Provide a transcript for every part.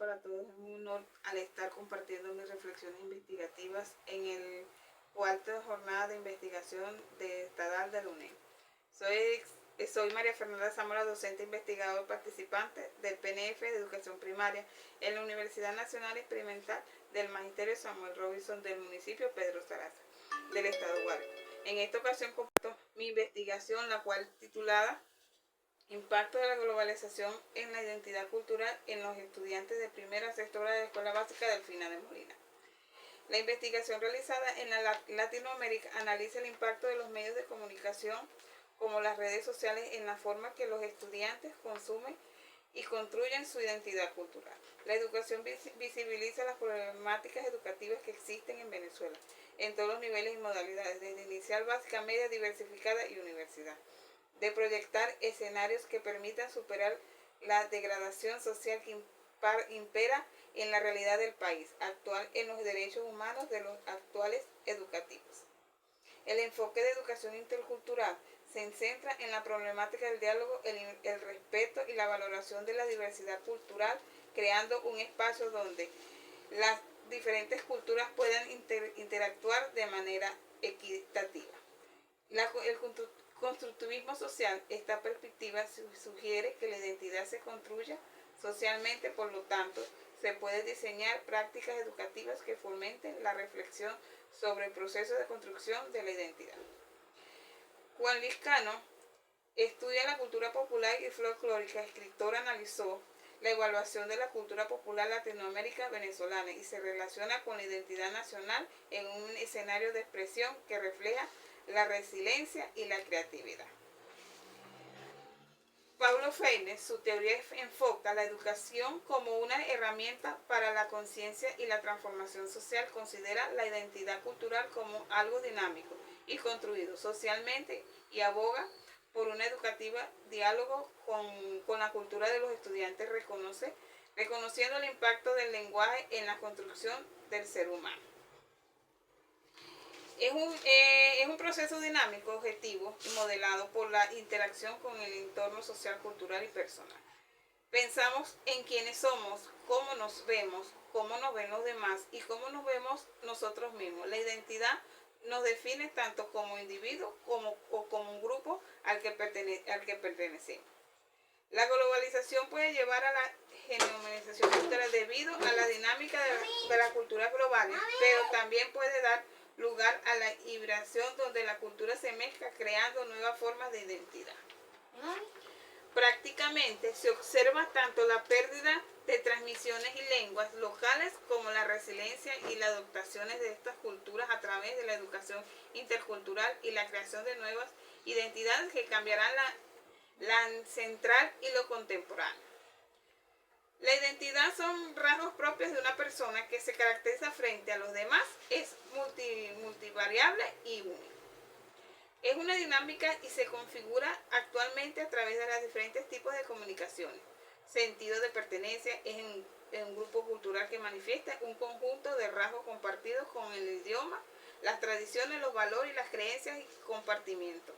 para todos. Es un honor al estar compartiendo mis reflexiones investigativas en el cuarta jornada de investigación de Estadal de la UNED. Soy María Fernanda Zamora, docente investigador participante del PNF de Educación Primaria en la Universidad Nacional Experimental del Magisterio Samuel Robinson del municipio Pedro Zaraza, del estado Guárico. En esta ocasión comparto mi investigación, la cual titulada Impacto de la globalización en la identidad cultural en los estudiantes de primera a sexta hora de la Escuela Básica Delfina de Molina. La investigación realizada en Latinoamérica analiza el impacto de los medios de comunicación como las redes sociales en la forma que los estudiantes consumen y construyen su identidad cultural. La educación visibiliza las problemáticas educativas que existen en Venezuela, en todos los niveles y modalidades, desde inicial, básica, media, diversificada y universidad, de proyectar escenarios que permitan superar la degradación social que impera en la realidad del país actual en los derechos humanos de los actuales educativos. El enfoque de educación intercultural se centra en la problemática del diálogo, el respeto y la valoración de la diversidad cultural, creando un espacio donde las diferentes culturas puedan interactuar de manera equitativa. El constructivismo social, esta perspectiva sugiere que la identidad se construya socialmente, por lo tanto, se puede diseñar prácticas educativas que fomenten la reflexión sobre el proceso de construcción de la identidad. Juan Luis Cano estudia la cultura popular y folclórica. Escritor, analizó la evaluación de la cultura popular latinoamericana venezolana y se relaciona con la identidad nacional en un escenario de expresión que refleja la resiliencia y la creatividad. Paulo Freire, su teoría enfoca la educación como una herramienta para la conciencia y la transformación social. Considera la identidad cultural como algo dinámico y construido socialmente y aboga por un educativo diálogo con la cultura de los estudiantes, reconociendo el impacto del lenguaje en la construcción del ser humano. Es un proceso dinámico, objetivo y modelado por la interacción con el entorno social, cultural y personal. Pensamos en quiénes somos, cómo nos vemos, cómo nos ven los demás y cómo nos vemos nosotros mismos. La identidad nos define tanto como individuo o como un grupo al que pertenecemos. La globalización puede llevar a la genominización cultural debido a la dinámica de la cultura global, pero también puede dar lugar a la hibridación donde la cultura se mezcla, creando nuevas formas de identidad. Prácticamente se observa tanto la pérdida de transmisiones y lenguas locales como la resiliencia y las adaptaciones de estas culturas a través de la educación intercultural y la creación de nuevas identidades que cambiarán la ancestral y lo contemporáneo. La identidad son rasgos propios de una persona que se caracteriza frente a los demás, es multivariable y única. Es una dinámica y se configura actualmente a través de los diferentes tipos de comunicaciones. Sentido de pertenencia es en un grupo cultural que manifiesta un conjunto de rasgos compartidos con el idioma, las tradiciones, los valores y las creencias y compartimiento.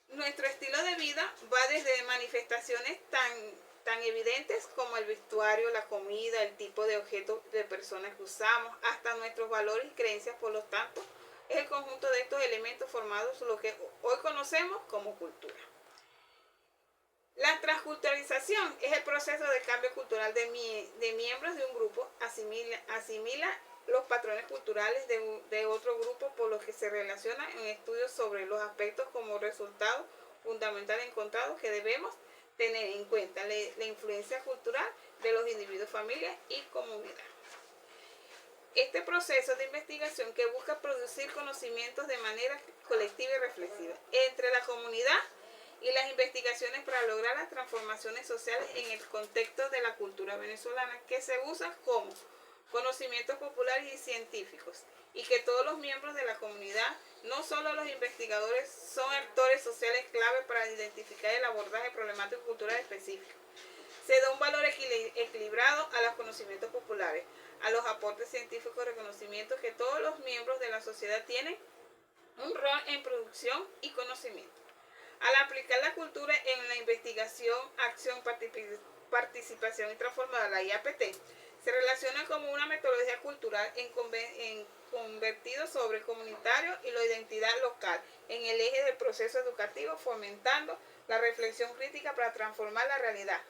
Nuestro estilo de vida va desde manifestaciones tan evidentes como el vestuario, la comida, el tipo de objetos de personas que usamos, hasta nuestros valores y creencias. Por lo tanto, es el conjunto de estos elementos formados lo que hoy conocemos como cultura. La transculturalización es el proceso de cambio cultural de miembros de un grupo, asimila los patrones culturales de otro grupo, por lo que se relaciona en estudios sobre los aspectos como resultado fundamental encontrado que debemos tener en cuenta la influencia cultural de los individuos, familias y comunidad. Este proceso de investigación que busca producir conocimientos de manera colectiva y reflexiva entre la comunidad y las investigaciones para lograr las transformaciones sociales en el contexto de la cultura venezolana, que se usa como conocimientos populares y científicos, y que todos los miembros de la comunidad, no solo los investigadores, son actores sociales clave para identificar el abordaje problemático cultural específico. Se da un valor equilibrado a los conocimientos populares, a los aportes científicos, reconocimientos que todos los miembros de la sociedad tienen un rol en producción y conocimiento. Al aplicar la cultura en la investigación, acción, participación y transformadora, la IAPT, se relaciona como una metodología cultural en convertido sobre comunitario y la identidad local en el eje del proceso educativo, fomentando la reflexión crítica para transformar la realidad,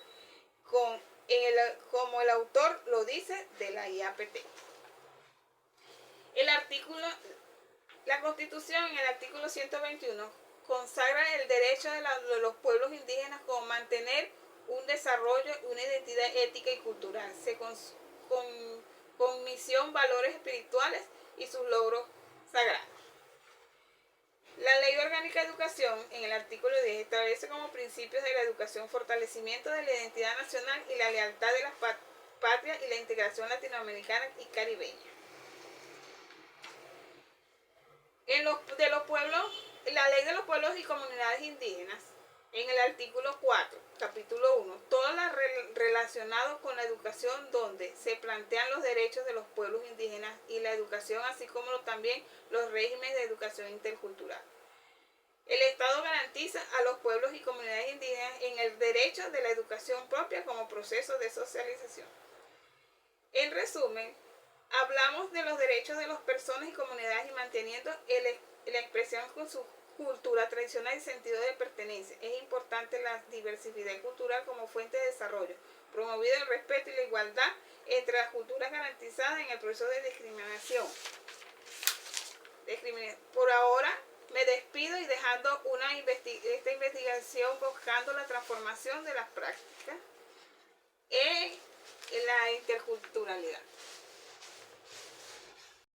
como el autor lo dice de la IAPT. La Constitución en el artículo 121 consagra el derecho de los pueblos indígenas como mantener un desarrollo, una identidad ética y cultural, con misión, valores espirituales y sus logros sagrados. La Ley Orgánica de Educación, en el artículo 10, establece como principios de la educación fortalecimiento de la identidad nacional y la lealtad de las patrias y la integración latinoamericana y caribeña. La Ley de los Pueblos y Comunidades Indígenas, en el artículo 4, capítulo 1, todo lo relacionado con la educación, donde se plantean los derechos de los pueblos indígenas y la educación, así como también los regímenes de educación intercultural. El Estado garantiza a los pueblos y comunidades indígenas en el derecho de la educación propia como proceso de socialización. En resumen, hablamos de los derechos de las personas y comunidades y manteniendo la expresión con su cultura tradicional y sentido de pertenencia. Es importante la diversidad cultural como fuente de desarrollo, promovido el respeto y la igualdad entre las culturas garantizadas en el proceso de discriminación. Por ahora me despido y dejando esta investigación buscando la transformación de las prácticas en la interculturalidad.